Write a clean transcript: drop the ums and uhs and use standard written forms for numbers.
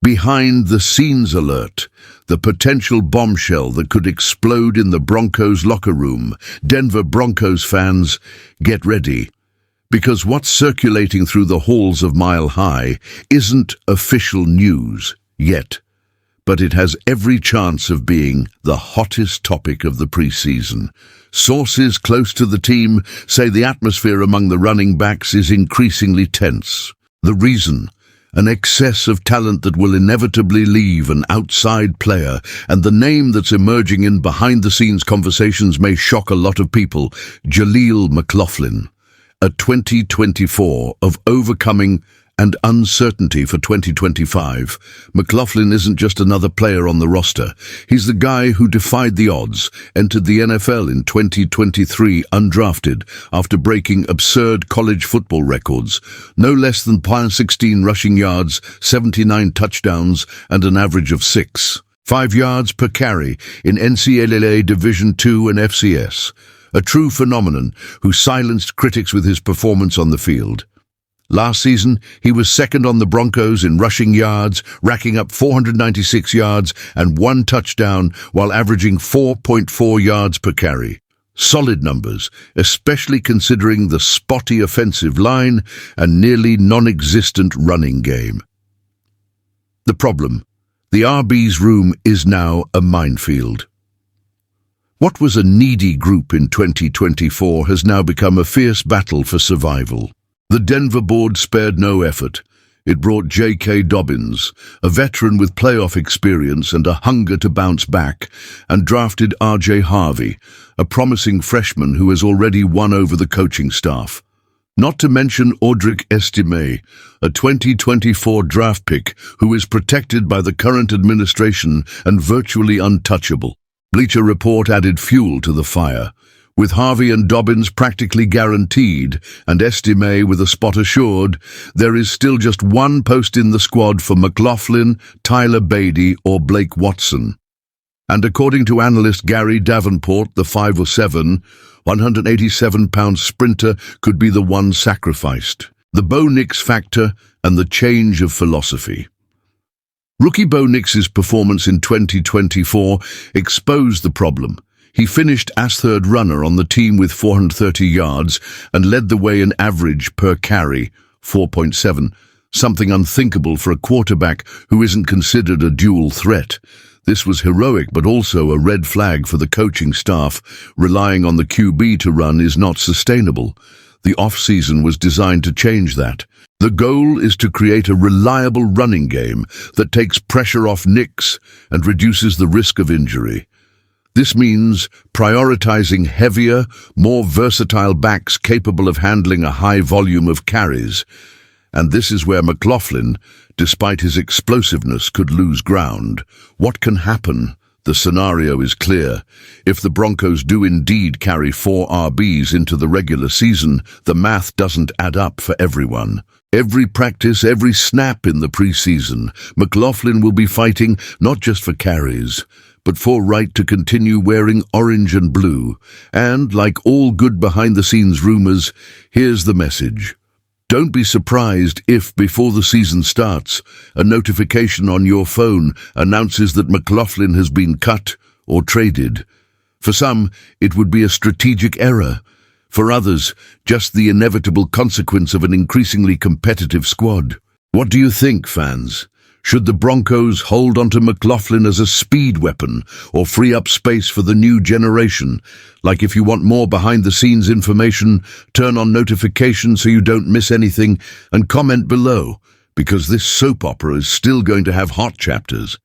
Behind-the-scenes alert, the potential bombshell that could explode in the Broncos locker room. Denver Broncos fans, get ready. Because what's circulating through the halls of Mile High isn't official news yet, but it has every chance of being the hottest topic of the preseason. Sources close to the team say the atmosphere among the running backs is increasingly tense. The reason? An excess of talent that will inevitably leave an outside player, and the name that's emerging in behind-the-scenes conversations may shock a lot of people. Jaleel McLaughlin. A 2024 of overcoming and uncertainty for 2025. McLaughlin isn't just another player on the roster. He's the guy who defied the odds, entered the NFL in 2023 undrafted after breaking absurd college football records. No less than 16 rushing yards, 79 touchdowns, and an average of 6.5 yards per carry in NCAA Division II and FCS. A true phenomenon who silenced critics with his performance on the field. Last season, he was second on the Broncos in rushing yards, racking up 496 yards and 1 touchdown while averaging 4.4 yards per carry. Solid numbers, especially considering the spotty offensive line and nearly non-existent running game. The problem: the RB's room is now a minefield. What was a needy group in 2024 has now become a fierce battle for survival. The Denver board spared no effort. It brought J.K. Dobbins, a veteran with playoff experience and a hunger to bounce back, and drafted R.J. Harvey, a promising freshman who has already won over the coaching staff. Not to mention Audric Estime, a 2024 draft pick who is protected by the current administration and virtually untouchable. Bleacher Report added fuel to the fire. With Harvey and Dobbins practically guaranteed, and Estime with a spot assured, there is still just one post in the squad for McLaughlin, Tyler Beatty, or Blake Watson. And according to analyst Gary Davenport, the 5'7", 187-pound sprinter could be the one sacrificed. The Bo Nix factor and the change of philosophy. Rookie Bo Nix's performance in 2024 exposed the problem. He finished as third runner on the team with 430 yards and led the way in average per carry, 4.7, something unthinkable for a quarterback who isn't considered a dual threat. This was heroic but also a red flag for the coaching staff. Relying on the QB to run is not sustainable. The off-season was designed to change that. The goal is to create a reliable running game that takes pressure off Nix and reduces the risk of injury. This means prioritizing heavier, more versatile backs capable of handling a high volume of carries. And this is where McLaughlin, despite his explosiveness, could lose ground. What can happen? The scenario is clear. If the Broncos do indeed carry 4 RBs into the regular season, the math doesn't add up for everyone. Every practice, every snap in the preseason, McLaughlin will be fighting not just for carries, but for right to continue wearing orange and blue. And, like all good behind-the-scenes rumors, here's the message. Don't be surprised if, before the season starts, a notification on your phone announces that McLaughlin has been cut or traded. For some, it would be a strategic error. For others, just the inevitable consequence of an increasingly competitive squad. What do you think, fans? Should the Broncos hold onto McLaughlin as a speed weapon or free up space for the new generation? Like, if you want more behind-the-scenes information, turn on notifications so you don't miss anything and comment below, because this soap opera is still going to have hot chapters.